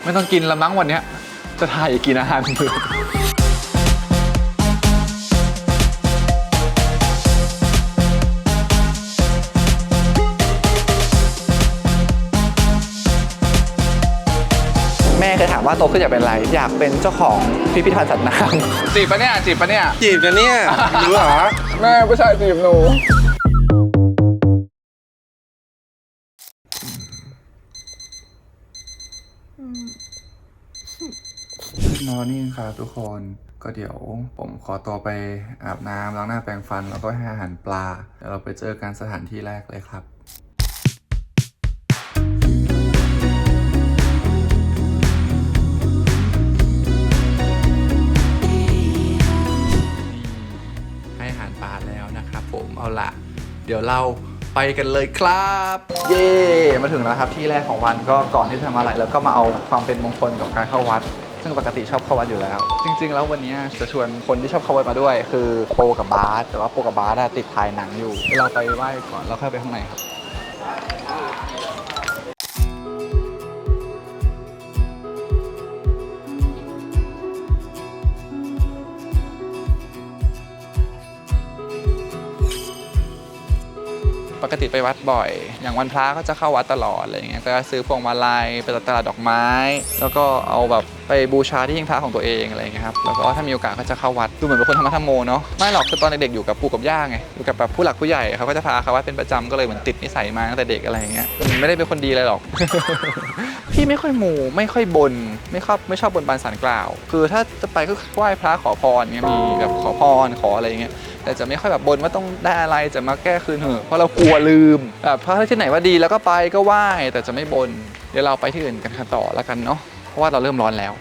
ไม่ต้องกินละมั้งวันเนี้ยจะถ่ายกินอาหารมื้อแม่เคยถามว่าโตขึ้นอยากเป็นอะไรอยากเป็นเจ้าของพิพิธภัณฑ์สัตว์น้ำจีบปะเนี่ยจีบปะเนี่ย จีบกันเนี่ยรู้เหรอ แม่ผู้ชายจีบหนูมอร์นิ่งครับทุกคนก็เดี๋ยวผมขอตัวไปอาบน้ำล้างหน้าแปรงฟันแล้วก็ให้อาหารปลาเดี๋ยวเราไปเจอกันสถานที่แรกเลยครับให้อาหารปลาแล้วนะครับผมเอาละเดี๋ยวเราไปกันเลยครับเย่มาถึงแล้วครับที่แรกของวันก็ก่อนที่จะทำอะไรแล้วก็มาเอาความเป็นมงคลกับการเข้าวัดซึ่งปกติชอบเข้าวัดอยู่แล้วจริงๆแล้ววันนี้จะชวนคนที่ชอบเข้าวัดมาด้วยคือโปกับบาสแต่ว่าโปกับบาสติดถ่ายหนังอยู่เราไปไหว้ก่อนแล้วค่อยไปข้างในครับปกติไปวัดบ่อย อย่างวันพระก็จะเข้าวัดตลอดอะไรอย่างเงี้ยก็ซื้อพวงมาลัยไปตลาดดอกไม้ แล้วก็เอาแบบไปบูชาที่หิ้งพระของตัวเองอะไรอย่างเงี้ยครับแล้วก็ถ้ามีโอกาสก็จะเข้าวัดดูเหมือนเป็นคนธรรมะธรรมโมเนาะไม่หรอกคือตอนเด็กๆอยู่กับปู่กับย่าไงอยู่กับแบบผู้หลักผู้ใหญ่เขาก็จะพาเข้าวัดเป็นประจำก็เลยเหมือนติดนิสัยมาตั้งแต่เด็กอะไรอย่างเงี้ยไม่ได้เป็นคนดีเลยหรอก พี่ไม่ค่อยมูไม่ค่อยบนไม่ชอบบนบานสารกล่าวคือถ้าจะไปก็ไหว้พระขอพรเงี้ยมีแบบขอพรขออะไรอย่างเงี้ยแต่จะไม่ค่อยแบบบนว่าต้องได้อะไรจะมาแก้คืนเหอะเพราะเรากลัวลืมแบบพระที่ไหนว่าดีแล้วก็ไปก็ไหว้แต่จะไม่บนเดี๋ยวเราไปที่อื่นกันต่อแล้วกันเนาะเพราะว่าเราเริ่มร้อนแล้ว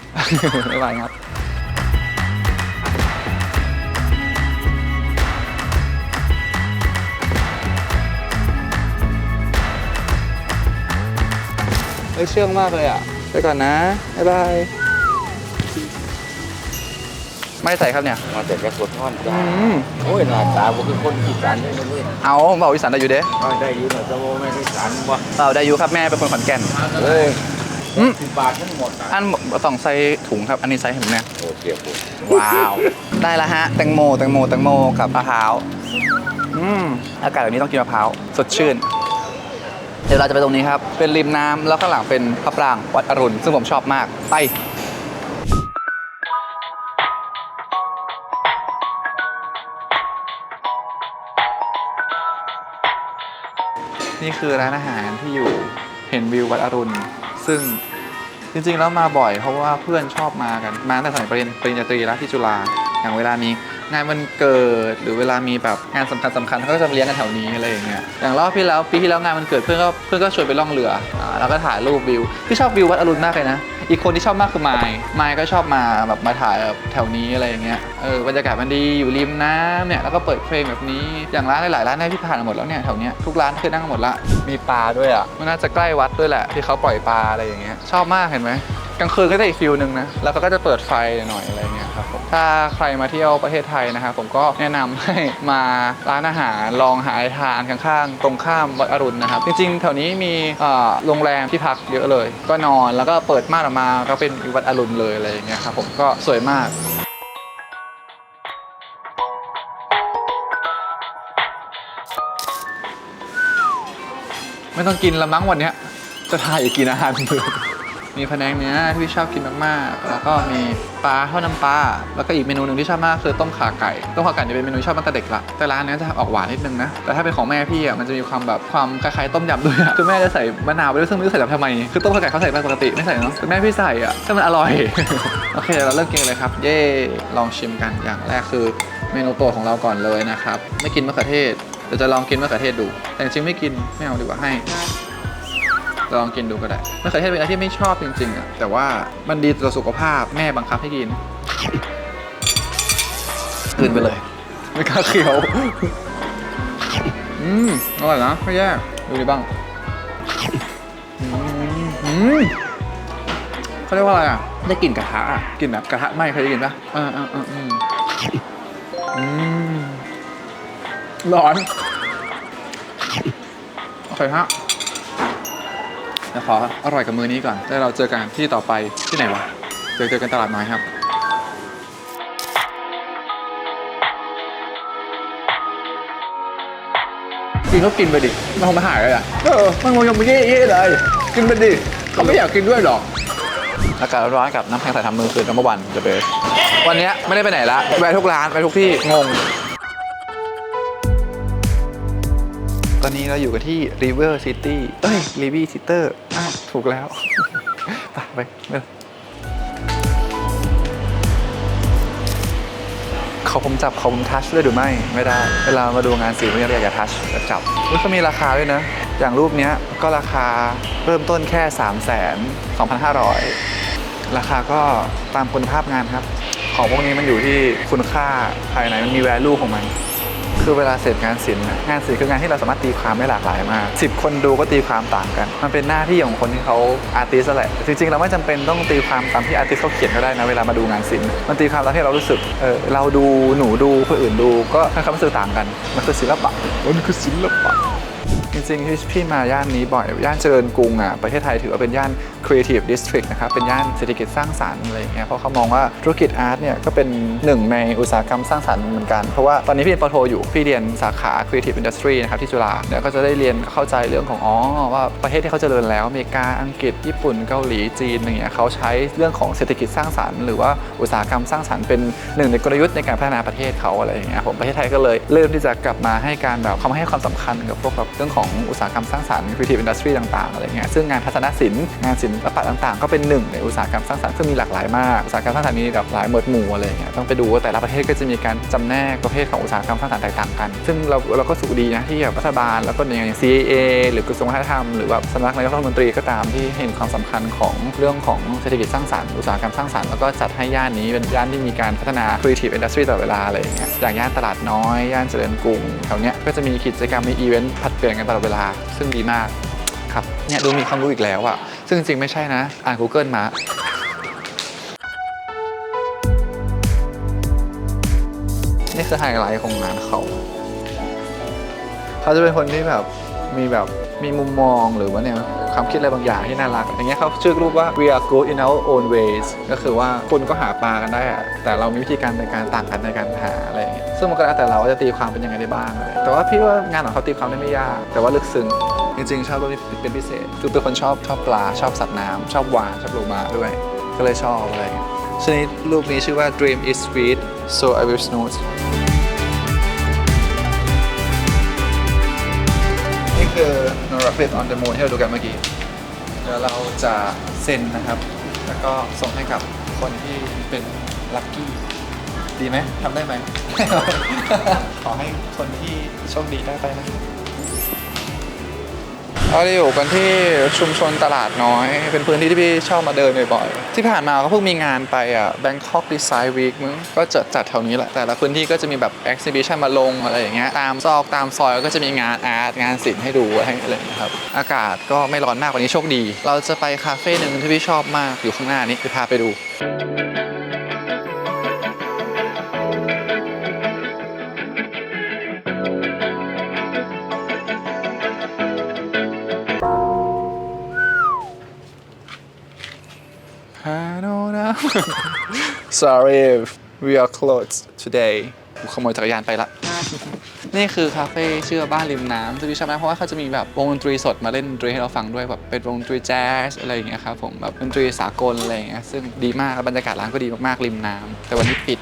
ไม่ไหวครับเชื่องมากเลยอ่ะไปก่อนนะบ๊ายบายไม่ใส่ครับเนี่ยมาแต่กระสุนท่อนจ้าโอ้ยหน้าตาผมคือคนอีสานได้เลย เอาเบาอีสานได้อยู่เด้ได้อยู่นะจะโมไม่ได้สานวะเบาได้อยู่ครับแม่เป็นคนขอนแก่นเฮ้ย10 บาททั้งหมดอันต้องใส่ถุงครับอันนี้ใส่ถุงเนี่ยโอ้เกียบผมว้าวได้ละฮะแตงโมกับมะพร้าวอากาศแบบนี้ต้องกินมะพร้าวสดชื่นเดี๋ยวเราจะไปตรงนี้ครับเป็นริมน้ำแล้วข้างหลังเป็นพระปรางวัดอรุณซึ่งผมชอบมากไปนี่คือร้านอาหารที่อยู่เห็นวิววัดอรุณซึ่งจริงๆแล้วมาบ่อยเพราะว่าเพื่อนชอบมากันมาตั้งแต่สมัยปริญญาตรีแล้วที่จุฬาอย่างเวลามีงานวันเกิดหรือเวลามีแบบงานสำคัญเขาก็จะเลี้ยงกันแถวนี้อะไรอย่างเงี้ยอย่างรอบปีที่แล้วงานวันเกิดเพื่อนก็ชวนไปล่องเรือแล้วก็ถ่ายรูปวิวที่ชอบวิววัดอรุณมากเลยนะอีกคนที่ชอบมากคือไมค์ก็ชอบมาแบบมาถ่ายแบบแถวนี้อะไรอย่างเงี้ยบรรยากาศมันดีอยู่ริมน้ำเนี่ยแล้วก็เปิดเพลงแบบนี้อย่างร้านหลายร้านที่ผ่านหมดแล้วเนี่ยแถวเนี้ยทุกร้านคือนั่งหมดละมีปลาด้วยอ่ะมันน่าจะใกล้วัดด้วยแหละที่เขาปล่อยปลาอะไรอย่างเงี้ยชอบมากเห็นไหมกลางคืนก็ได้อีกฟิลนึงนะแล้วก็จะเปิดไฟหน่อยอะไรเงี้ยครับผมถ้าใครมาเที่ยวประเทศไทยนะครับผมก็แนะนำให้มาร้านอาหารลองหาทานข้างๆตรงข้ามวัดอรุณนะครับจริงๆแถวนี้มีโรงแรมที่พักเยอะเลยก็นอนแล้วก็เปิดม่านออกมาก็เป็นวัดอรุณเลยอะไรอย่างเงี้ยครับผมก็สวยมากไม่ต้องกินละมั้งวันเนี้ยจะถ่ายกินอาหารมื้อมีพะแนงเนื้อที่พี่ชอบกินมากๆแล้วก็มีปลาทอดน้ำปลาแล้วก็อีกเมนูหนึ่งที่ชอบมากคือต้มข่าไก่จะเป็นเมนูชอบตั้งแต่เด็กละแต่ร้านนี้จะออกหวานนิดนึงนะแต่ถ้าเป็นของแม่พี่อ่ะมันจะมีความแบบความคล้ายๆต้มยำด้วยอ่ะคือแม่จะใส่มะนาวไปด้วยซึ่งไม่รู้ใส่ทำไมคือต้มข่าไก่เขาใส่ปกติไม่ใส่เนาะแต่แม่พี่ใส่อ่ะก็มันอร่อย โอเคเราเริ่มกินเลยครับเย่ลองชิมกันอย่างแรกคือเมนูโปรดของเราก่อนเลยนะครับไม่กินมะเขือเทศเดี๋ยวจะลองกินมะเขือเทศดูแต่จริงไม่กินไม่เอาดีกว่าให้ลองกินดูก็ได้มะเขือเทศเป็นอะไรที่ไม่ชอบจริงๆอ่ะแต่ว่ามันดีต่อสุขภาพแม่บังคับให้กินกลืนไปเลยไม่กล้าเคี้ยวอร่อยนะไม่แย่ดูดิบ้างเขาเรียกว่าอะไรอ่ะได้กลิ่นกระทะอ่ะกลิ่นแบบกระทะไหม้เคยได้ยินปะร้อนโอเคฮะ แล้วขออร่อยกับมือนี้ก่อนแล้วเราเจอกันที่ต่อไปที่ไหนวะเจอกันตลาดน้อยครับกินก็กินไปดิมันคงไม่หายเลยอ่ะมันคงยังไม่เย่ๆเลยกินไปดิเขาไม่อยากกินด้วยหรอกอากาศร้อนกับน้ำแข็งใส่ทำมือคือน้ำวันจะเบสวันนี้ไม่ได้ไปไหนละแวะทุกร้านไปทุกที่งงตอนนี้เราอยู่กันที่ River City River Sitter ถูกแล้ว ไปเขาผมจับเขาผมทัชด้วยหรือไม่ได้เวลามาดูงานศิลป์เนี่ยเราอยากจะทัชจะจับเขามีราคาด้วยนะอย่างรูปนี้ก็ราคาเริ่มต้นแค่ 302,500 ราคาก็ตามคุณภาพงานครับของพวกนี้มันอยู่ที่คุณค่าภายในมันมี value ของมันคือเวลาเสร็จงานศิลป์งานศิลป์คืองานที่เราสามารถตีความได้หลากหลายมาก10 คนดูก็ตีความต่างกันมันเป็นหน้าที่ของคนที่เขาอาร์ติสต์แหละจริงๆเราไม่จำเป็นต้องตีความตามที่อาร์ติสต์เขาเขียนก็ได้นะเวลามาดูงานศิลป์มันตีความตามที่เรารู้สึกเราดูหนูดูคนอื่นดูก็ให้ความรู้สึกต่างกันมันคือศิลปะมันคือศิลปะจริงๆพี่มาย่านนี้บ่อยย่านเจริญกรุงประเทศไทยถือว่าเป็นย่าน Creative District นะครับเป็นย่านเศรษฐกิจสร้างสรรค์อะไรอย่างเงี้ยเพราะเขามองว่าธุรกิจอาร์ตเนี่ยก็เป็นหนึ่งในอุตสาหกรรมสร้างสรรค์เหมือนกันเพราะว่าตอนนี้พี่เรียนปโทอยู่พี่เรียนสาขา Creative Industry นะครับที่จุฬาเนี่ยก็จะได้เรียนเข้าใจเรื่องของว่าประเทศที่เขาเจริญแล้วอเมริกาอังกฤษญี่ปุ่นเกาหลีจีนอย่างเงี้ยเขาใช้เรื่องของเศรษฐกิจสร้างสรรค์หรือว่าอุตสาหกรรมสร้างสรรค์เป็นหนึ่งในกลยุทธ์ในการพัฒนาประเทศเขาอะไรอย่างเงี้ยผมประเทศไทยก็เลยเริ่มที่จะกลับมาให้การแบบเขาให้ความสำคัญกับพวกแบบเรื่องของอุตสาหกรรมสร้างสรรค์ Creative Industry ต่างๆอะไรเงี้ยซึ่งงานทัศนศิลป์งานศิลปะต่างๆก็เป็นหนึ่งในอุตสาหกรรมสร้างสรรค์ซึ่งมีหลากหลายมากอุตสาหกรรมสร้างสรรค์มีแบบหลายหมวดหมู่อะไรเงี้ยต้องไปดูว่าแต่ละประเทศก็จะมีการจำแนกประเภทของอุตสาหกรรมสร้างสรรค์แตกต่างกันซึ่งเราก็สุขดีนะที่แบบรัฐบาลแล้วก็อย่าง CAA หรือกระทรวงวัฒนธรรมหรือว่าสำนักนายกรัฐมนตรีก็ตามที่เห็นความสำคัญของเรื่องของเศรษฐกิจสร้างสรรค์อุตสาหกรรมสร้างสรรค์แล้วก็จัดให้ย่านนี้เป็นย่านที่มีการพัฒนา Creative Industry ตลอดเวลาอะไรอย่างเงี้ยอย่างย่านตลาดน้อยย่านเจริญกรุงแถวเนี้ยก็จะมีกิจกรรมมีอีเวนต์ผลัดเปลี่ยนกันตลอดเวลาซึ่งดีมากครับเนี่ยดูมีความรู้อีกแล้วอะซึ่งจริงๆไม่ใช่นะอ่าน Google มานี่คือไฮไลท์ของงานเขาจะเป็นคนที่แบบมีมุมมองหรือว่าเนี่ยความคิดอะไรบางอย่างที่น่ารักอย่างเงี้ยเขาชื่อรูปว่า we are good in our own ways ก็คือว่าคนก็หาปลากันได้แต่เรามีวิธีการในการต่างกันในการหาอะไรอย่างเงี้ยซึ่งมันก็แล้วแต่เราจะตีความเป็นยังไงได้บ้างอะไรแต่ว่าพี่ว่างานของเขาตีความได้ไม่ยากแต่ว่าลึกซึ้งจริงๆชอบเป็นพิเศษคือเป็นคนชอบปลาชอบสัตว์น้ำชอบวานชอบโลมาด้วยก็เลยชอบอะไรชนิดรูปนี้ชื่อว่า dream is sweet so I will snoozeนี่คือ No Rocket on the Moon ที่เราดูกันเมื่อกี้เดี๋ยวเราจะเซ็นนะครับแล้วก็ส่งให้กับคนที่เป็นลัคกี้ดีไหมทำได้ไหม ขอให้คนที่โชคดีได้ไปนะเราอยู่กันที่ชุมชนตลาดน้อยเป็นพื้นที่ที่พี่ชอบมาเดินบ่อยๆที่ผ่านมาก็เพิ่งมีงานไปBangkok Design Week มึงก็จัดแถวนี้แหละแต่ละพื้นที่ก็จะมีแบบ exhibition มาลงอะไรอย่างเงี้ยตามซอกตามซอยก็จะมีงานอาร์ตงานศิลป์ให้ดูอะไรอย่างเงี้ยครับอากาศก็ไม่ร้อนมากกว่านี้โชคดีเราจะไปคาเฟ่หนึ่งที่พี่ชอบมากอยู่ข้างหน้านี้ไปพาไปดูSorry we are closed today ขโมยจักรยานไปละ นี่คือคาเฟ่ชื่อบ้านริมน้ำที่พี่ชอบมากเพราะว่าเขาจะมีแบบวงดนตรีสดมาเล่นดนตรีให้เราฟังด้วยแบบเป็นวงดนตรีแจ๊สอะไรอย่างเงี้ยครับผมแบบดนตรีสากลอะไรอย่างเงี้ยซึ่งดีมากบรรยากาศร้านก็ดีมากๆริมน้ำแต่วันนี้ปิด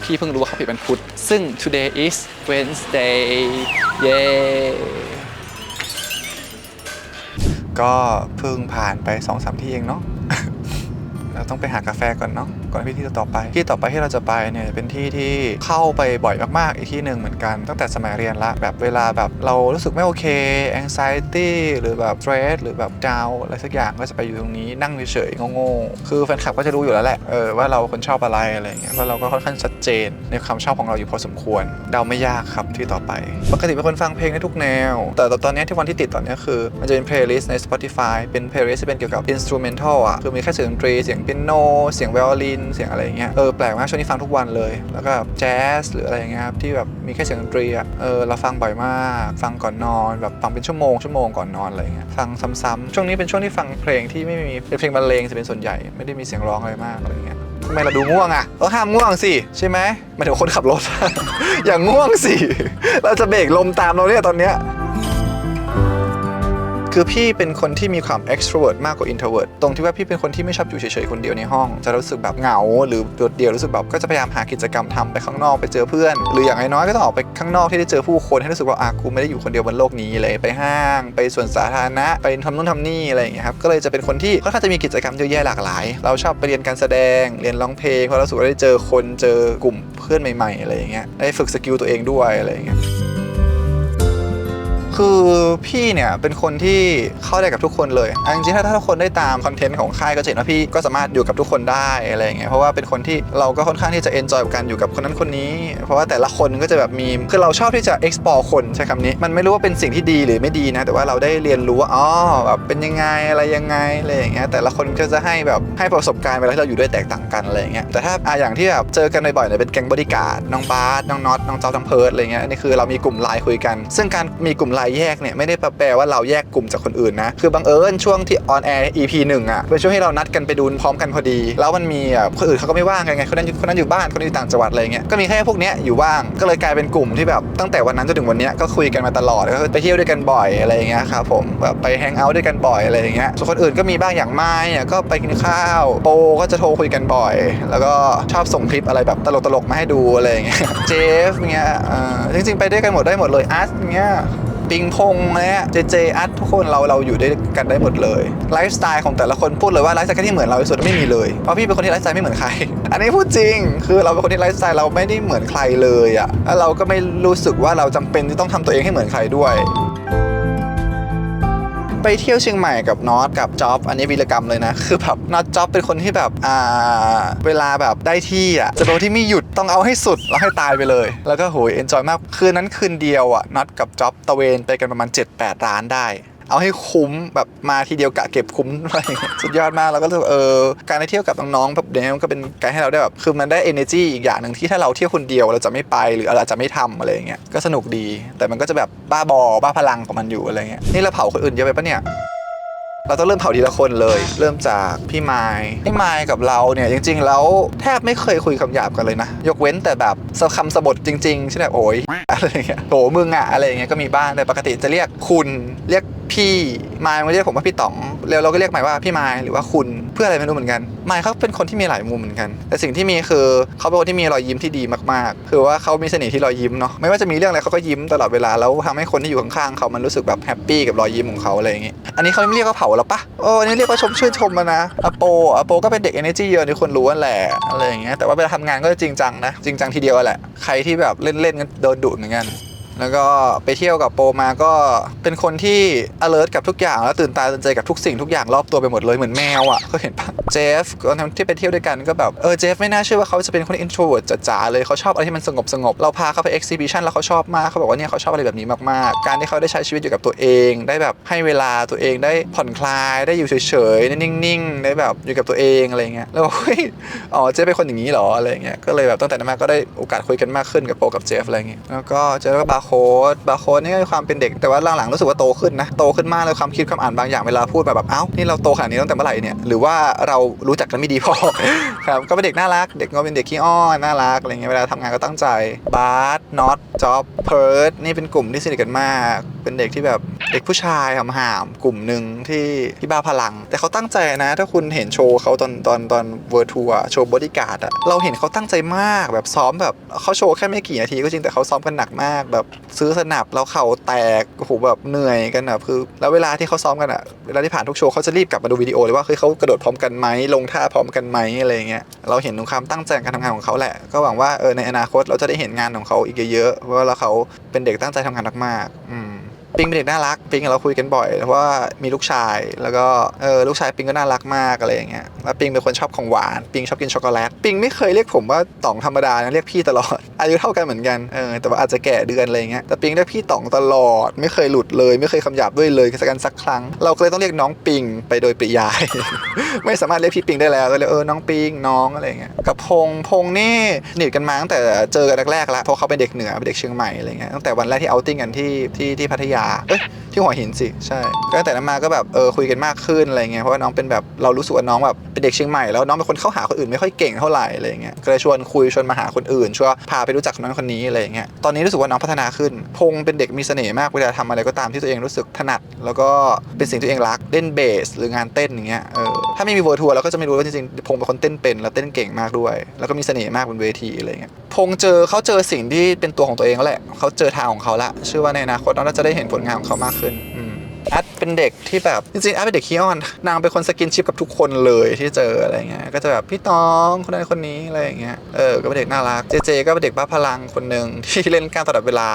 พี่เพิ่งรู้ว่าเขาปิดวันพุธซึ่ง today is Wednesday เย้ก็เพิ่งผ่านไป 2-3 ที่เองเนาะ เราต้องไปหากาแฟก่อนเนาะก่อนที่ต่อไปที่เราจะไปเนี่ยเป็นที่ที่เข้าไปบ่อยมากๆอีกที่หนึ่งเหมือนกันตั้งแต่สมัยเรียนละแบบเวลาแบบเรารู้สึกไม่โอเค anxiety หรือแบบ stress หรือแบบ down อะไรสักอย่างก็จะไปอยู่ตรงนี้นั่งเฉยๆโง่ๆคือแฟนคลับก็จะรู้อยู่แล้วแหละว่าเราคนชอบอะไรอย่างเงี้ยว่าเราก็ค่อนข้างชัดเจนในความชอบของเราอยู่พอสมควรเดาไม่ยากครับที่ต่อไปปกติเป็นคนฟังเพลงได้ทุกแนวแต่ตอนนี้ที่วันที่ติดตอนนี้คือมันจะเป็น playlist ใน Spotify เป็น playlist ที่เป็นเกี่ยวกับ instrumental คือมีแค่เสียงดนตรีเสียงเปียโนเสียงไวโอลิน นเสียงอะไรอย่างเงี้ยแปลกมากช่วงนี้ฟังทุกวันเลยแล้วก็แจ๊สหรืออะไรอย่างเงี้ยครับที่แบบมีแค่เสียงดนตรีอ่ะเราฟังบ่อยมากฟังก่อนนอนแบบฟังเป็นชั่วโมงก่อนนอนอะไรอย่างเงี้ยฟังซ้ำๆช่วงนี้เป็นช่วงที่ฟังเพลงที่ไม่มีเป็นเพลงบรรเลงจะเป็นส่วนใหญ่ไม่ได้มีเสียงร้องอะไรมากอะไรอย่างเงี้ยทำไมเราดูง่วงอ่ะห้ามง่วงสิใช่ไหมหมายถึงคนขับรถ อย่างง่วงสิเราจะเบรกลมตามเราเนี่ยตอนเนี้ยคือพี่เป็นคนที่มีความ extrovert มากกว่า introvert ตรงที่ว่าพี่เป็นคนที่ไม่ชอบอยู่เฉยๆคนเดียวในห้องจะรู้สึกแบบเหงาหรือโดดเดี่ยวรู้สึกแบบก็จะพยายามหากิจกรรมทำไปข้างนอกไปเจอเพื่อนหรืออย่างน้อยๆก็ต้องออกไปข้างนอกที่ได้เจอผู้คนให้รู้สึกว่ากูไม่ได้อยู่คนเดียวบนโลกนี้เลยไปห้างไปสวนสาธารณะไปทำนู่นทำนี่อะไรอย่างเงี้ยครับก็เลยจะเป็นคนที่ค่อนข้างจะมีกิจกรรมเยอะแยะหลากหลายเราชอบไปเรียนการแสดงเรียนร้องเพลงเพราะเรารู้สึกว่าได้เจอคนเจอกลุ่มเพื่อนใหม่ๆอะไรอย่างเงี้ยได้ฝึกสกิลตัวเองด้วยอะไรอย่างเงี้ยคือพี่เนี่ยเป็นคนที่เข้าได้กับทุกคนเลยจริงๆถ้าทุกคนได้ตามคอนเทนต์ของค่ายก็จะเห็นว่าพี่ก็สามารถอยู่กับทุกคนได้อะไรอย่างเงี้ยเพราะว่าเป็นคนที่เราก็ค่อนข้างที่จะเอนจอยกับการอยู่กับคนนั้นคนนี้เพราะว่าแต่ละคนก็จะแบบมีคือเราชอบที่จะ explore คนใช้คำนี้มันไม่รู้ว่าเป็นสิ่งที่ดีหรือไม่ดีนะแต่ว่าเราได้เรียนรู้ว่าแบบเป็นยังไงอะไรยังไงอะไรอย่างเงี้ยแต่ละคนก็จะให้ประสบการณ์เวลาที่เราอยู่ด้วยแตกต่างกันอะไรอย่างเงี้ยแต่ถ้าอย่างที่แบบเจอกันบ่อยๆเนี่ยเป็นแก๊งบอดี้การ์ดน้องบาสน้องน็อตน้องเจ้าทั้งเพิร์ดอะไรเงี้ยนี่คือเรามีกลุ่มไลน์คุยกันซึ่งการมีกลุ่มไลน์แยกเนี่ยไม่ได้แปลว่าเราแยกกลุ่มจากคนอื่นนะคือบังเอิญช่วงที่ออนแอร์ EP 1อ่ะเป็นช่วงที่เรานัดกันไปดูพร้อมกันพอดีแล้วมันมีคนอื่นเขาก็ไม่ว่างกันไงคนนั้นอยู่บ้านคนนี้อยู่ต่างจังหวัดอะไรเงี้ยก็มีแค่พวกเนี้ยอยู่ว่างก็เลยกลายเป็นกลุ่มที่แบบตั้งแต่วันนั้นจนถึงวันนี้ก็คุยกันมาตลอดก็ไปเที่ยวด้วยกันบ่อยอะไรอย่างเงี้ยครับผมแบบไปแฮงเอาท์ด้วยกันบ่อยอะไรอย่างเงี้ยส่วนคนอื่นก็มีบ้างอย่างไม้เนี่ยก็ไปกินข้าวโปก็จะโทรคุยกันบ่อยแล้วก็ชอบส่งคลิปอะไรแบบตลกๆมาให้ดูอะไรอย่างเงี้ยเจฟเงี้ยจริงๆไปด้วยกันหมดเลยอาร์ตเงี้ยปิงพงเนี่ยเจอัดทุกคนเราอยู่ด้วยกันได้หมดเลยไลฟ์สไตล์ของแต่ละคนพูดเลยว่าไลฟ์สไตล์ที่เหมือนเราที่สุดไม่มีเลยเพราะพี่เป็นคนที่ไลฟ์สไตล์ไม่เหมือนใครอันนี้พูดจริงคือเราเป็นคนที่ไลฟ์สไตล์เราไม่ได้เหมือนใครเลยอ่ะแล้วเราก็ไม่รู้สึกว่าเราจำเป็นที่ต้องทำตัวเองให้เหมือนใครด้วยไปเที่ยวเชียงใหม่กับน็อตกับจ๊อบอันนี้วีรกรรมเลยนะคือแบบน็อตจ๊อบเป็นคนที่แบบเวลาแบบได้ที่จะเป็นคนที่ไม่หยุดต้องเอาให้สุดแล้วให้ตายไปเลยแล้วก็โหยเอนจอยมากคืนนั้นคืนเดียวน็อตกับจ๊อบตะเวนไปกันประมาณ 7-8 ร้านได้เอาให้คุ้มแบบมาทีเดียวกะเก็บคุ้มอะไรสุดยอดมากแล้วก็การได้เที่ยวกับน้องๆแบบเดี๋ยวนี้มันก็เป็นการให้เราได้แบบคือมันได้ energy อีกอย่างหนึ่งที่ถ้าเราเที่ยวคนเดียวเราจะไม่ไปหรือเราจะไม่ทำอะไรอย่างเงี้ยก็สนุกดีแต่มันก็จะแบบบ้าพลังของมันอยู่อะไรเงี้ยนี่เราเผาคนอื่นเยอะไปปะเนี่ยเราต้องเริ่มเผาทีละคนเลยเริ่มจากพี่ไมค์กับเราเนี่ยจริงๆแล้วแทบไม่เคยคุยคำหยาบกันเลยนะยกเว้นแต่แบบคำสบทจริงๆใช่ไหมโอ้ยอะไรเงี้ยโหมึงอะไรอย่างเงี้ยก็มีบ้างแต่ปกติจะเรียกคุณเรียกพี่ไมค์มันเรียกผมว่าพี่ต๋องแล้วเราก็เรียกไมค์ว่าพี่ไมค์หรือว่าคุณเพื่ออะไรไม่รู้เหมือนกันไมค์เขาเป็นคนที่มีหลายมุมเหมือนกันแต่สิ่งที่มีคือเขาเป็นคนที่มีรอยยิ้มที่ดีมากๆคือว่าเขามีเสน่ห์ที่รอยยิ้มเนาะไม่ว่าจะมีเรื่องอะไรเขาก็ยิ้มตลอดเวลาแล้วทำให้คนที่อยู่ข้างๆเขามันรู้สึกแบบแฮปปี้กับรอยยิ้มของเขาอะไรอย่างงี้อันนี้เขาไม่เรียกว่าเผาแล้วปะอันนี้เรียกว่าชื่นชมนะอโปก็เป็นเด็ก energy เยอะที่คนรู้นั่นแหละอะไรอย่างเงี้ยแต่ว่าเวลาทำงานก็จริงจังนะจริงจังทีเดียวแหละใครที่แบบเล่นๆกันโดนดุเหมือนกันแล้วก็ไปเที่ยวกับโปมาก็เป็นคนที่ alert กับทุกอย่างแล้วตื่นตาตื่นใจกับทุกสิ่งทุกอย่างรอบตัวไปหมดเลยเหมือนแมวก็เห็นปะเจฟตอนที่ไปเที่ยวด้วยกันก็แบบเจฟไม่น่าเชื่อว่าเขาจะเป็นคน introvert จ๋าๆเลยเขาชอบอะไรที่มันสงบเราพาเขาไป exhibition แล้วเขาชอบมากเขาบอกว่าเนี่ยเขาชอบอะไรแบบนี้มากๆการที่เขาได้ใช้ชีวิตอยู่กับตัวเองได้แบบให้เวลาตัวเองได้ผ่อนคลายได้อยู่เฉยๆนิ่งๆได้แบบอยู่กับตัวเองอะไรเงี้ยแล้วเฮ้ยเจฟเป็นคนอย่างนี้หรออะไรเงี้ยก็เลยแบบตั้งแต่นั้นมาก็ได้โอกาสคุยกันมากขึ้นกับโปกับเจฟอะไรเงี้ยแล้วก็เจอว่าบาโค้ดนี่ก็มีความเป็นเด็กแต่ว่าหลังๆรู้สึกว่าโตขึ้นนะโตขึ้นมากเลยความคิดความอ่านบางอย่างเวลาพูดแบบนี่เราโตขนาดนี้ตั้งแต่เมื่อไหร่เนี่ยหรือว่าเรารู้จักกันไม่ดีพอ ครับก็เป็นเด็กน่ารักเด็กก็เป็นเด็กขี้อ้อนน่ารักอะไรเงี้ยเวลาทำงานก็ตั้งใจบาสน็อตจ๊อบเพิร์ดนี่เป็นกลุ่มที่สนิทกันมากเป็นเด็กที่แบบเด็กผู้ชายห่ามๆกลุ่มหนึ่งที่บ้าพลังแต่เขาตั้งใจนะถ้าคุณเห็นโชว์เขาตอนเวอร์ทัวร์โชว์บอดี้การ์ดเราเห็นเขาตั้งใจมากแบบซ้อมแบบเขาโชว์แค่ไม่กี่นาทีก็จริงแต่เขาซ้อมกันหนักมากแบบซื้อสนับแล้วเข่าแตกโอ้โหแบบเหนื่อยกันคือแล้วเวลาที่เขาซ้อมกันเวลาที่ผ่านทุกโชว์เขาจะรีบกลับมาดูวิดีโอเลยว่าเขากระโดดพร้อมกันไหมลงท่าพร้อมกันไหมอะไรเงี้ยเราเห็นถึงความตั้งใจการทำงานของเขาแหละก็หวังว่าในอนาคตเราจะได้เห็นงานของเขาอีกเยอะๆเพราะว่าเขาเป็นเด็กตั้งใจทำงานมากๆปิงเป็นเด็กน่ารักปิงเราคุยกันบ่อยเพราะว่ามีลูกชายแล้วก็ลูกชายปิงก็น่ารักมากอะไรอย่างเงี้ยแล้วปิงเป็นคนชอบของหวานปิงชอบกินช็อกโกแลตปิงไม่เคยเรียกผมว่าต่องธรรมดานะเรียกพี่ตลอด อายุเท่ากันเหมือนกันแต่ว่าอาจจะแก่เดือนอะไรเงี้ยแต่ปิงได้พี่ต๋องตลอดไม่เคยหลุดเลยไม่เคยคำหยาบด้วยเลยสักครั้งเราก็เลยต้องเรียกน้องปิงไปโดยปริยาย ไม่สามารถเรียกพี่ปิงได้แล้วก็เลยน้องปิงน้องอะไรเงี้ยกับพงนี่สนิทกันมาตั้งแต่เจอกันแรกๆแล้วเพราะเขาเป็นเด็กเหนือเป็นเด็กเชียงใหม่อะไรเงี้ยตั้งแต่วันแรกที่เอาติ้งกันที่พัทยาที่หัวหินสิใช่ก็ตั้งแต่นั้นมาก็แบบคุยกันมากขึ้นอะไรเงี้ยเพราะว่าน้องเป็นแบบเรารู้สึกว่าน้องแบบเป็นเด็กเชียงใหม่แล้วน้องเป็นคนเข้าหาคนอื่นไม่ค่อยเก่งเท่าไหร่อะไรเงี้ยก็เลยชวนคุยชวนมาหาคนอื่นชวนพาไปรู้จักคนนั้นคนนี้อะไรเงี้ยตอนนี้รู้สึกว่าน้องพัฒนาขึ้นพงเป็นเด็กมีเสน่ห์มากเวลาทำอะไรก็ตามที่ตัวเองรู้สึกถนัดแล้วก็เป็นสิ่งที่ตัวเองรักเล่นเบสหรืองานเต้นอย่างเงี้ยถ้าไม่มีเวิร์ทัวร์เราก็จะไม่รู้ว่าจริงๆพงเป็นคนเต้นเป็นแล้วเต้นเก่งมากด้วยแล้วก็มีเสน่ห์มากบนเวทีอะไรเงี้ยพงเขาเจอสิ่งที่เป็นตัวของตัวเองแล้วแหละเขาเจอทางของเขาละเชื่อว่าในอนาคตน้องน่าจะได้เห็นผลงานของเขามากขึ้นอัดเป็นเด็กที่แบบจริงๆอัดเป็นเด็กขี้อ้อนนางเป็นคนสกินชิปกับทุกคนเลยที่เจออะไรเงี้ยก็จะแบบพี่ตองคนนั้นคนนี้อะไรอย่างเงี้ยก็เป็นเด็กน่ารักเจก็เป็นเด็กบ้าพลังคนหนึ่งที่เล่นกล้ามตลอดเวลา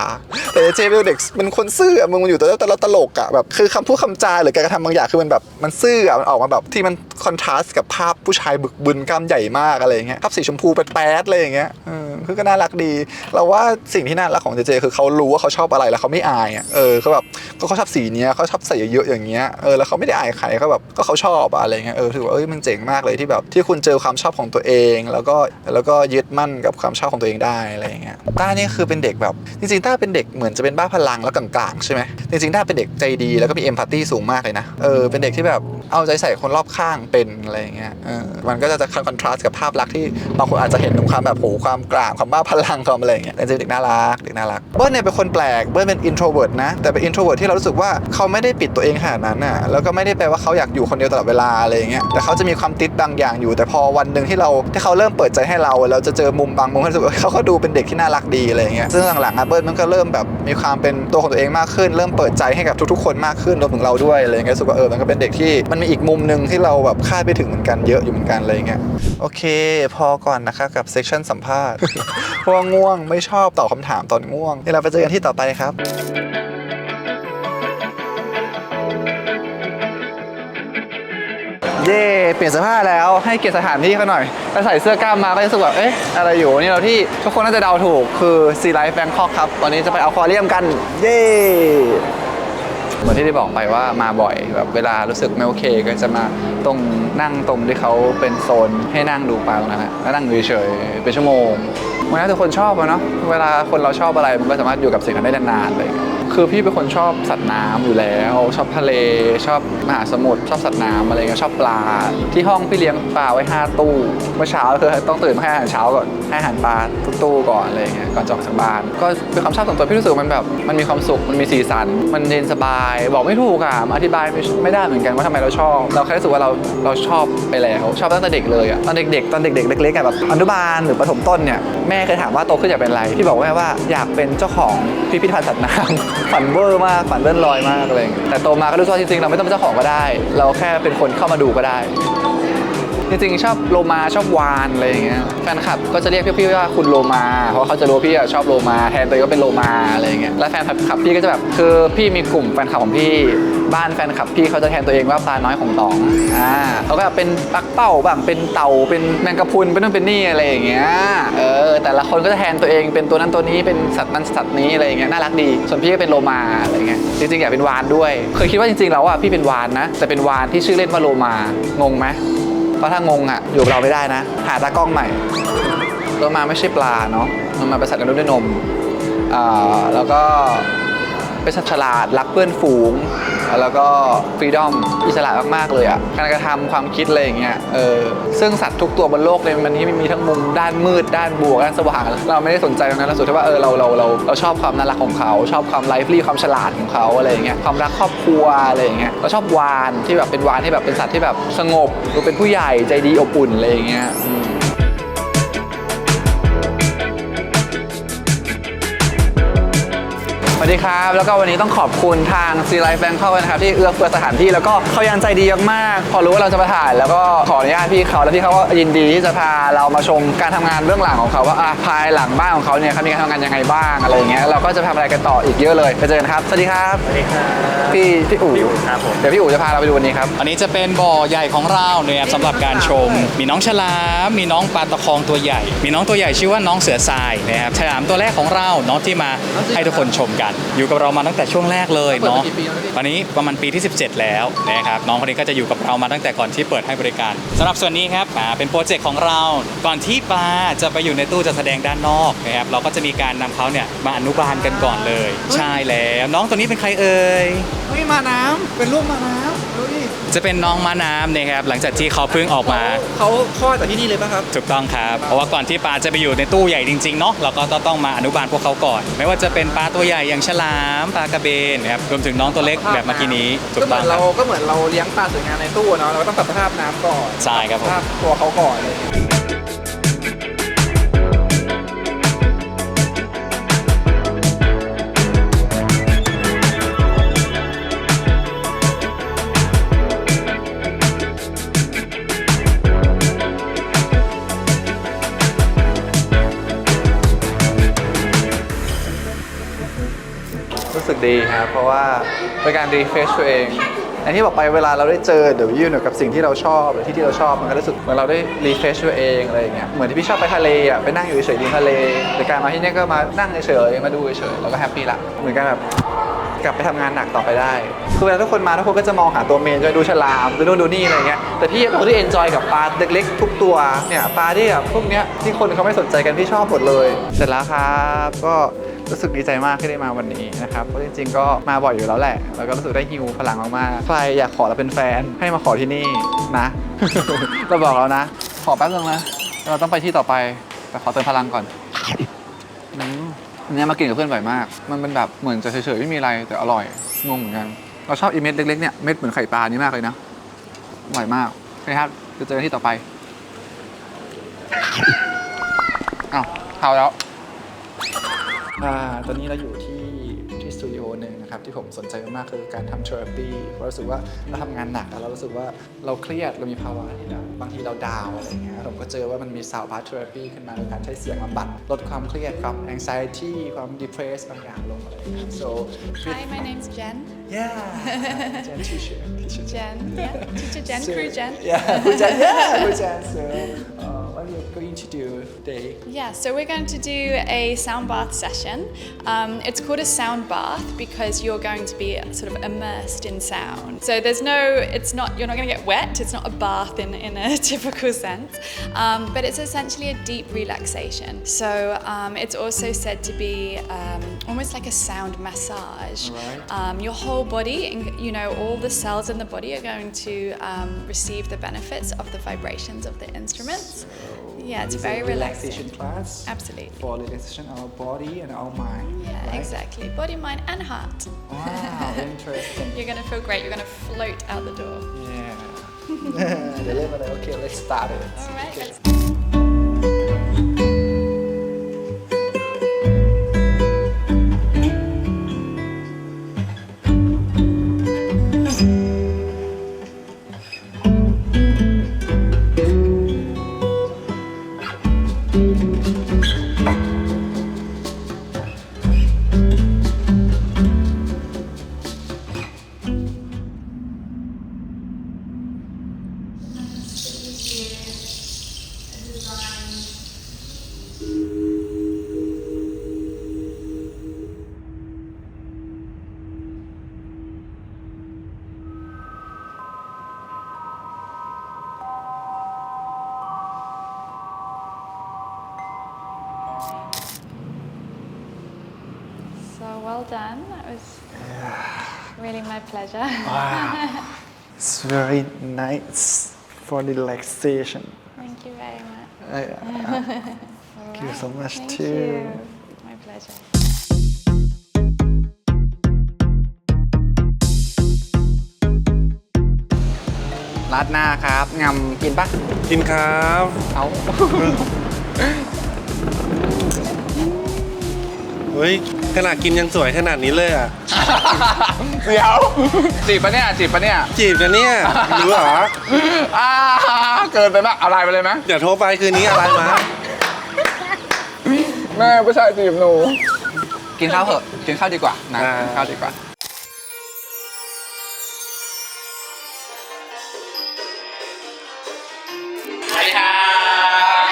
แต่เจเป็นเด็กเป็นคนซื่อมึงมันอยู่แต่เราตลกอ่ะแบบคือคำพูดคำจาหรือการกระทำบางอย่างคือมันแบบมันซื่ออ่ะมันออกมาแบบที่มันคอนทราสต์กับภาพผู้ชายบึกบึนกล้ามใหญ่มากอะไรอย่างเงี้ยภาพสีชมพูแป๊ดๆอะไรอย่างเงี้ยคือก็น่ารักดีเราว่าสิ่งที่น่ารักของเจคือเขารู้ว่าเขาชอบอะไรแล้วเขาไม่อายอ่ะเขาแบบเขาชอบสีเนี้ยเขาชอบใส่เยอะๆอย่างเงี้ยแล้วเขาไม่ได้อายใครเขาแบบก็เขาชอบอะไรเงี้ยถือว่ามันเจ๋งมากเลยที่แบบที่คุณเจอความชอบของตัวเองแล้วก็ยึดมั่นกับความชอบของตัวเองได้อะไรเงี้ยต้านี่คือเป็นเด็กแบบจริงๆต้าเป็นเด็กเหมือนจะเป็นบ้าพลังแล้วกลางๆใช่ไหมจริงๆต้าเป็นเด็กใจดีแล้วก็มีเอมพัตตี้สูงมากเลยนะเป็นเด็กที่แบบเอาใจใส่คนรอบข้างเป็นอะไรเงี้ยมันก็จะคอนทราสต์กับภาพลักษณ์ที่บางคนอาจจะเห็นถึงความแบบโหความกลางความบ้าพลังความอะไรเงี้ยแต่จริงๆเด็กน่ารักเบิ้ลเนี่ยเป็นคนแปลกเบิ้ลเป็น introvert นะแต่เป็น introvert ที่เรารู้สึกว่าเขาไม่ได้ปิดตัวเองขนาดนั้นน่ะแล้วก็ไม่ได้แปลว่าเขาอยากอยู่คนเดียวตลอดเวลาอะไรอย่างเงี้ยแต่เขาจะมีความติดบางอย่างอยู่แต่พอวันหนึ่งที่เขาเริ่มเปิดใจให้เราจะเจอมุมบางมุมที่รู้สึกว่าเขาก็ดูเป็นเด็กที่น่ารักดีอะไรอย่างเงี้ยซึ่งหลังๆเบิ้ลมันก็เริ่มแบบมีความเป็นตัวของตัวเองมากขึ้นเริ่มเปิดใจให้กับทุกๆคนมากขึ้นรวมถึงเราด้วยอะไรอย่างเงี้ยรู้สึกว่ามันก็เป็นเด็กที่มันมีอีกมุมนึงที่เราแบบคาดไม่ถึงเหมือนกันเยอะอยู่เหมือนกันอะไรอย่างเงี้ยโอเคพอก่อนนะคะกับเซสชั่นสัมภาษณ์ เพราะว่าง่วงไม่ชอบตอบคำถามตอนง่วงเดี๋ยวเราไปเจอกันที่ต่อไปครับเย่เปลี่ยนเสื้อผ้าแล้วให้เกียรติสถานที่เขาหน่อยถ้าใส่เสื้อกล้ามมาก็จะรู้สึกแบบอะไรอยู่นี่เราที่ทุกคนน่าจะเดาถูกคือซีไลฟ์แบงคอกครับตอนนี้จะไปเอาควาเรียมกันเย่เหมือนที่ได้บอกไปว่ามาบ่อยแบบเวลารู้สึกไม่โอเคก็จะมานั่งตรงที่เขาเป็นโซนให้นั่งดูปลาตรงนั้นแหละแล้วนั่งเฉยๆเป็นชั่วโมงวันนี้ทุกคนชอบเนาะเวลาคนเราชอบอะไรมันก็สามารถอยู่กับสิ่งนั้นได้นานๆเลยคือพี่เป็นคนชอบสัตว์น้ำอยู่แล้วชอบทะเลชอบมหาสมุทรชอบสัตว์น้ำอะไรเงี้ยชอบปลาที่ห้องพี่เลี้ยงปลาไว้5ตู้เมื่อเช้าคือต้องตื่นมาให้อาหารเช้าก่อนให้อาหารปลาทุกตู้ก่อนอะไรเงี้ยก่อนจะออกจากบ้านก็เป็นความชอบส่วนตัวพี่รู้สึกมันแบบมันมีความสุขมันมีสีสันมันเย็นสบายบอกไม่ถูกอ่ะอธิบายไม่ได้เหมือนกันว่าทำไมเราชอบเราแค่รู้สึกว่าเราชอบไปแล้วชอบตั้งแต่เด็กเลยอ่ะตอนเด็กเล็กๆแบบอนุบาลหรือประถมต้นเนี่ยแม่เคยถามว่าโตขึ้นอยากเป็นอะไรพี่บอกว่าอยากเป็นเจ้าของพิพิธภัณฑ์สัตว์น้ำฝันเวอร์มากฝันเลื่อนลอยมากเลยแต่โตมาก็รู้สึกว่าจริงๆเราไม่ต้องเป็นเจ้าของก็ได้เราแค่เป็นคนเข้ามาดูก็ได้จริงๆชอบโลมาชอบวานอะไรอย่างเงี้ยแฟนคลับก็จะเรียกพี่ว่าคุณโลมาเพราะเขาจะรู้พี่ชอบโลมาแทนตัวเองก็เป็นโลมาอะไรอย่างเงี้ยแล้วแฟนคลับพี่ก็จะแบบคือพี่มีกลุ่มแฟนคลับของพี่บ้านแฟนคลับพี่เขาจะแทนตัวเองว่าปลาน้อยของต๋องเขาก็เป็นปักเป้าบ้างเป็นเต่าเป็นแมงกะพรุนเป็นนู่นเป็นนี่อะไรอย่างเงี้ยแต่ละคนก็จะแทนตัวเองเป็นตัวนั้นตัวนี้เป็นสัตว์นั้นสัตว์นี้อะไรอย่างเงี้ยน่ารักดีส่วนพี่ก็เป็นโลมาอะไรเงี้ยจริงๆอยากเป็นวานด้วยเคยคิดว่าจริงๆแล้วพี่เป็นวานนะแต่เป็นวานที่ชื่อเล่นว่าโลมางงไหมเพราะถ้างงอยู่กับเราไม่ได้นะหาตากล้องใหม่โลมาไม่ใช่ปลาเนาะโลมาเป็นสัตว์กันด้วยนมแล้วก็เป็นสัตว์ฉลาดรักเพื่อนฝูงแล้วก็ฟรีดอมอิสระมากๆเลยการกระทำความคิดอะไรอย่างเงี้ยซึ่งสัตว์ทุกตัวบนโลกเนี่ยมันมีทั้งมุมด้านมืดด้านบวกด้านสว่างเราไม่ได้สนใจตรงนั้นเราสุดที่ว่าเราชอบความน่ารักของเขาชอบความไลฟ์ลี่ความฉลาดของเขาอะไรอย่างเงี้ยความรักครอบครัวอะไรอย่างเงี้ยเราชอบวานที่แบบเป็นวานที่แบบเป็นสัตว์ที่แบบสงบดูเป็นผู้ใหญ่ใจดีอบอุ่นอะไรอย่างเงี้ย วัสดีครับแล้วก็วันนี้ต้องขอบคุณทาง Sea Life Bangkok นะครับที่เอื้อเฟื้อสถานที่แล้วก็เขายังใจดีมากๆพอรู้ว่าเราจะมาถ่ายแล้วก็ขออนุญาตพี่เขาแล้วพี่เขาก็ยินดีที่จะพาเรามาชมการทำงานเบื้องหลังของเขาว่าภายหลังบ้านของเขาเนี่ยเขามีการทำงานยังไงบ้างอะไรอย่างเงี้ยเราก็จะทำอะไรกันต่ออีกเยอะเลยไปเจอกันครับสวัสดีครับ สวัสดีครับ พี่อู๋ ครับผม เดี๋ยวพี่อู๋จะพาเราไปดูวันนี้ครับ อันนี้จะเป็นบ่อใหญ่ของเราเนี่ยสำหรับการชม มีน้องฉลามมีน้องปลาตะคองตัวใหญ่ มีน้องตัวใหญ่ชื่อว่าน้องเสือทรายนะครับฉลามตัวแรกของเราน้องที่มาให้ทุกคนชมกัน อยู่กับเรามาตั้งแต่ช่วงแรกเลยเนาะ เปิดมากี่ปีแล้วพี่ ตอนนี้ประมาณปีที่ 17 แล้วนะครับน้องคนนี้ก็จะอยู่กับเรามาตั้งแต่ก่อนที่เปิดให้บริการสำหรับส่วนนี้ครับเป็นโปรเจกต์ของเราก่อนที่ปลาจะไปอยู่ในตู้จัดแสดงด้านนอกนะครับเราก็จะมีการนำเขาเนี่ยมาอนุบาลกันก่อนเลยใช่แล้วน้องตัวนี้เป็นใครเอ่ย เฮ้ยมาน้ำเป็นรูปมาน้ำดูดิ จะเป็นน้องม้าน้ำนะครับหลังจากที่เขาเพิ่งออกมา เขาคลอดจากที่นี่เลยป่ะครับ ถูกต้องครับเพราะว่าก่อนที่ปลาจะไปอยู่ในตู้ใหญ่จริงๆเนาะเราก็ต้องมาอนุบาลพวกเขาก่อน ไม่ว่าจะเป็นปลาตัวใหญ่อย่างฉลามปลากระเบนนะครับรวมถึงน้องตัวเล็กแบบเมื่อกี้นี้ถูกต้องครับ ก็เหมือนเราเลี้ยงปลาสวยงามในตู้เนาะเราก็ต้องปรับสภาพน้ำก่อน ใช่ครับผม ปภาพตัวเขาก่อนเลย รู้สึกดีครับเพราะว่าเป็นการรีเฟรชตัวเองอย่างที่บอกไปเวลาเราได้เจอเดี๋ยวยื่นกับสิ่งที่เราชอบหรือที่เราชอบมันก็รู้สึกเหมือนเราได้รีเฟรชตัวเองอะไรอย่างเงี้ยเหมือนที่พี่ชอบไปทะเลอ่ะไปนั่งอยู่เฉยๆริมทะเลแต่การมาที่นี่ก็มานั่งเฉยๆมาดูเฉยๆเราก็แฮปปี้ละเหมือนกันแบบกลับไปทำงานหนักต่อไปได้คือเวลาทุกคนมาทุกคนก็จะมองหาตัวเมนจะดูฉลามดูนู่นดูนี่อะไรเงี้ยแต่พี่เป็นคนที่เอนจอยกับปลาเล็กๆทุกตัวเนี่ยปลาที่แบบพวกเนี้ยที่คนเขาไม่สนใจกันพี่ชอบหมดเลยเสร็จแล้วครับก็รู้สึกดีใจมากที่ได้มาวันนี้นะครับเพราะจริงๆก็มาบ่อยอยู่แล้วแหละแล้วก็รู้สึกได้ฮิวพลังมากๆใครอยากขอเราเป็นแฟนให้มาขอที่นี่นะ เราบอกแล้วนะ ขอแป๊บนึงนะเราต้องไปที่ต่อไปแต่ขอเติมพลังก่อนอันนี้มากินกับเพื่อนบ่อยมากมันเป็นแบบเหมือนจะเฉยๆไม่มีอะไรแต่อร่อยงงเหมือนกันเราชอบอีเม็ดเล็กๆเนี่ยเม็ดเหมือนไข่ปลานี่มากเลยนะอร่อยมากนะครับจะเจอกันที่ต่อไปอ้าวเข้าแล้วตอนนี้เราอยู่ที่สตูดิโอหนึ่งนะครับที่ผมสนใจมากๆคือการทำเทอราปีเพราะรู้สึกว่าเราทำงานหนักแล้วเรารู้สึกว่าเราเครียดเรามีภาวะที่แบบบางทีเราดาวอะไรเงี้ยผมก็เจอว่ามันมีซาวด์บาร์เทอราปีขึ้นมาโดยการใช้เสียงบำบัดลดความเครียดความ anxiety ความ depress บางอย่างลงอะไรเงี้ย so Hi, my name's Jen. yeah Jen teacher Jen, yeah. Teacher Jen, crew Jen. yeah crew Jen yeah crew Jen so what are you going to do today Yeah, so we're going to do a sound bath session. It's called a sound bath because you're going to be sort of immersed in sound. So you're not going to get wet. It's not a bath in a typical sense, but it's essentially a deep relaxation. So it's also said to be almost like a sound massage. Right. Your whole body, all the cells in the body are going to receive the benefits of the vibrations of the instruments. Yeah, it's It's very a relaxation relaxing. class Absolutely. for relaxation of our body and our mind. Yeah, right? exactly. Body, mind, and heart. Wow, interesting. You're gonna feel great. You're gonna float out the door. Yeah. Deliver. Okay, let's start it. All right. Okay. Let's So well done. That was really my pleasure. Wow. It's very nice for relaxation. Thank you very much. Thank you so much Thank too. you. My pleasure. ราดหน้าครับงำกินปะ กินครับ เอา เฮ้ยขนาดกินยังสวยขนาดนี้เลยอ่ะ เดี๋ยวจีบปะเนี่ยจีบปะเนี่ย จีบกันเนี่ยรู้เหรอ เกินไปไหมเอาไลน์ไปเลยไหม เดี๋ยวโทรไปคืนนี้อะไรมา แม่ผู้ชายจีบหนูกินข้าวเถอะกินข้าวดีกว่านะกินข้าวดีกว่าสวัสดีครับ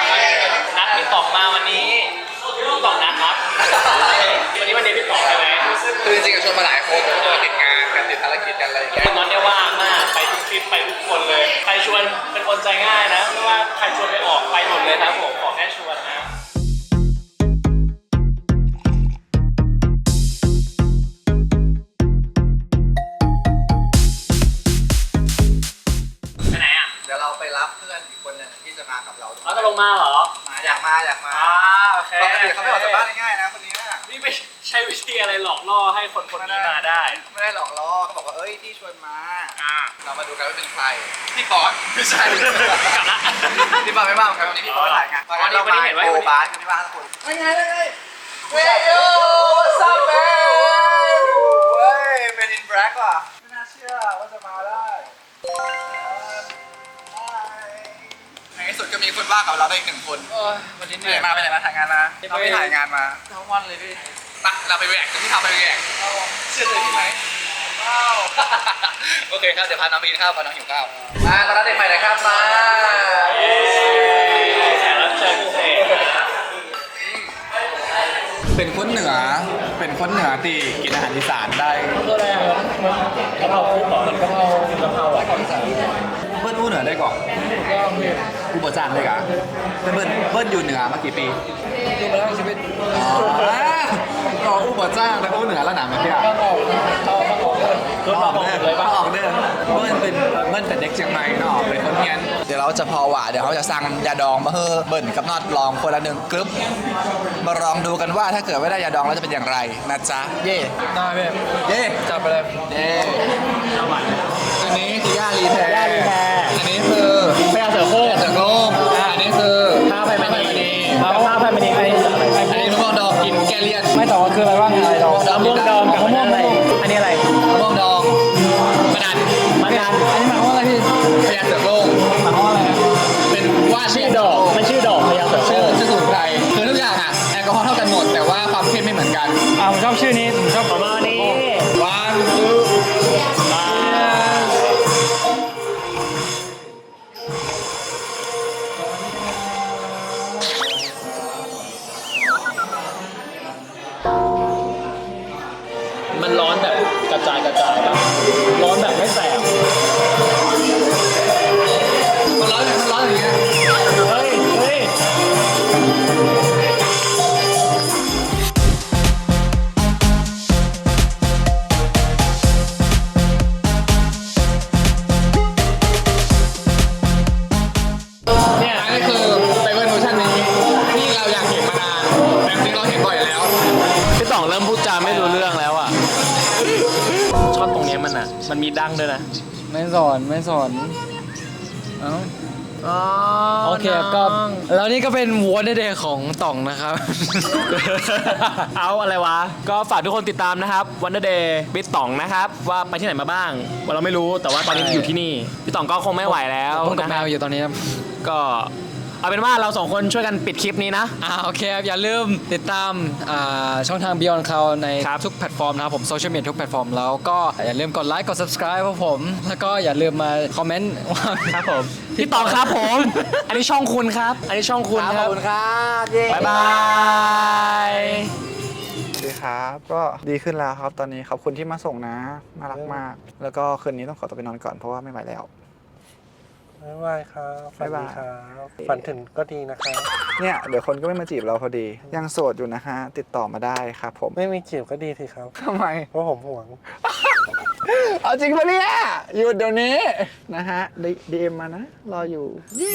นัดพี่ต๋องมาวันนี้พี่ต๋องนะครับ วันนี้วันนี้พี่ต๋องใช่ไหม คือจริงๆชวนมาหลายคนติดงานกันติดภารกิจกันอะไรอย่างเงี้ย คนนั้นเนี่ยว่างมากไปทุกทริปไปทุกคนเลย ใครชวนเป็นคนใจง่ายนะไม่ว่าใครชวนไปออกไปหมดเลยครับผมขอแค่ชวนนะไปไหนอ่ะ เดี๋ยวเราไปรับเพื่อนอีกคนหนึงที่จะมากับเรา เอาจะลงมาเหรอ อยากมา โอเค ปกติเขาไม่ออกจากบ้านง่ายๆนะคนนี้น่ะ นี่ไม่ใช่วิธีอะไรหลอกล่อให้คนคนนี้มาได้ ไม่ได้หลอกล้อเขาบอกว่าเอ้ยที่ชวนมา อ่า เรามาดูกันว่าเป็นใครพี่ปอนไม่ใช่ กลับละ พี่ปอนไม่มาเหมือนกันวันนี้พี่ปอนถ่ายงาน วันนี้เห็นว่า โอบาสกันที่บ้านทุกคนไงเว้ยโย่ what's up man เว้ยเป็นอินแบล็กว่ะไม่น่าเชื่อว่าจะมาได้ในที่สุดก็มีคนว่างกับเราได้อีกหนึ่งคนวันนี้เหนื่อยมาไปไหนมาถ่ายงานมาเราไปถ่ายงานมาทั้งวันเลยพี่ไปเราไปแหวกที่ทำไปแหวกเชื่อเลยใช่ไหมโอเคครับเดี๋ยวพาน้องไปกินข้าวพาน้องหิวข้าวมาตอนนั้นเด็กใหม่นะครับมา แขกรับเชิญพิเศษ เป็นคนเหนือตีกินอาหารอีสานได้ คืออะไรอ่ะมันกะเพราคุกเหรอมันกะเพรากะเพราอ่ะ เบิ้ลอู้เหนือได้ก่อนกูบอจานเลยกะเบิ้ลอยู่เหนือมากี่ปีอยู่มาทั้งชีวิตอ๋ออู้บอจ้างแต่อู้เหนือแล้วหนามันเพี้ยออกเด้อเบิ้ลเป็นเด็กเชียงใหม่เนาะเป็นคนเฮียนเดี๋ยวเราจะพอว่าเดี๋ยวเขาจะสั่งยาดองมาเฮ้อเบิ้ลกับน็อตลองคนละหนึ่งกรึ๊บมาลองดูกันว่าถ้าเกิดไม่ได้ยาดองแล้วจะเป็นอย่างไรนะจ๊ะเย่ได้ไหมเย่จับไปเลยเย่อันนี้คือย่าลีแพรอันนี้คือพญาเสือโคร่งอันนี้คือข้าวไผ่มณีข้าวไผ่มณีอันนี้มะม่วงดองกินแกเลียนไม่ต่อคืออะไรบ้างอะไรดองมะม่วงดองกับมะม่วงอะไรอันนี้อะไรมะม่วงดองมะนาวอันนี้หมายความว่าอะไรพี่พญาเสือโคร่งหมายความว่าอะไรเป็นว่าชื่อดอกมันชื่อดอกพญาเสือโคร่งชื่อสมุนไพรคือทุกอย่างอะแอลกอฮอล์เท่ากันหมดแต่ว่าความเข้มไม่เหมือนกันผมชอบชื่อนี้ผมชอบประมาณนี้วันมันร้อนแบบกระจายแบบร้อนแบบไม่แสบ มันร้อนอย่างเงี้ย เฮ้ยเนี่ยอันนี้คือไบเบิลเวอร์ชันนี้ที่เราอยากเห็นมานานแต่จริงเราเห็นบ่อยแล้ว พี่ต่องเริ่มพูดจาไม่รู้เรื่องแล้วอ่ะชอบตรงนี้มันอ่ะมันมีดั้งด้วยนะ ไม่สอนเอ้าโอเคก็แล้วนี่ก็เป็นวัวเดย์ของต่องนะครับ เอาอะไรวะ ก็ฝากทุกคนติดตามนะครับวันเดย์พี่ต่องนะครับว่าไปที่ไหนมาบ้างว่าเราไม่รู้แต่ว่าตอนนี้อยู่ที่นี่พี่ต่องก็คงไม่ไหวแล้ว ผมกับแมวอยู่ตอนนี้ครับ ก็เอาเป็นว่าเราสองคนช่วยกันปิดคลิปนี้นะ โอเคครับอย่าลืมติดตามช่องทาง Beyond Cloud ใน ครับ ทุกแพลตฟอร์มนะครับผมโซเชียลมีเดียทุกแพลตฟอร์มแล้วก็อย่าลืมกดไลค์กด subscribe พวกผมแล้วก็อย่าลืมมาคอมเมนต์ว่า ครับผมพี่ต่องครับผม อันนี้ช่องคุณครับ อันนี้ช่องคุณ ข ค อ รั บบ คุณครับเย้ บ๊ายบาย สวัสดีครับ ก็ดีขึ้นแล้วครับ ตอนนี้ขอบคุณที่มาส่งนะ น่ารักมาก แล้วก็คืนนี้ต้องขอตัวไปนอนก่อนเพราะว่าไม่ไหวแล้ว บ๊ายบายครับฝัน บ๊าย ดี บาย ครับฝันถึงก็ดีนะครับ เนี่ยเดี๋ยวคนก็ไม่มาจีบเราพอดี ยังโสดอยู่นะฮะ ติดต่อมาได้ครับผม ไม่มีจีบก็ดีสิครับ ทำไม เพราะผมห่วง เอาจริงปะเนี่ยหยุดเดี๋ยวนี้นะฮะดีเอ็มมานะ รออยู่เย้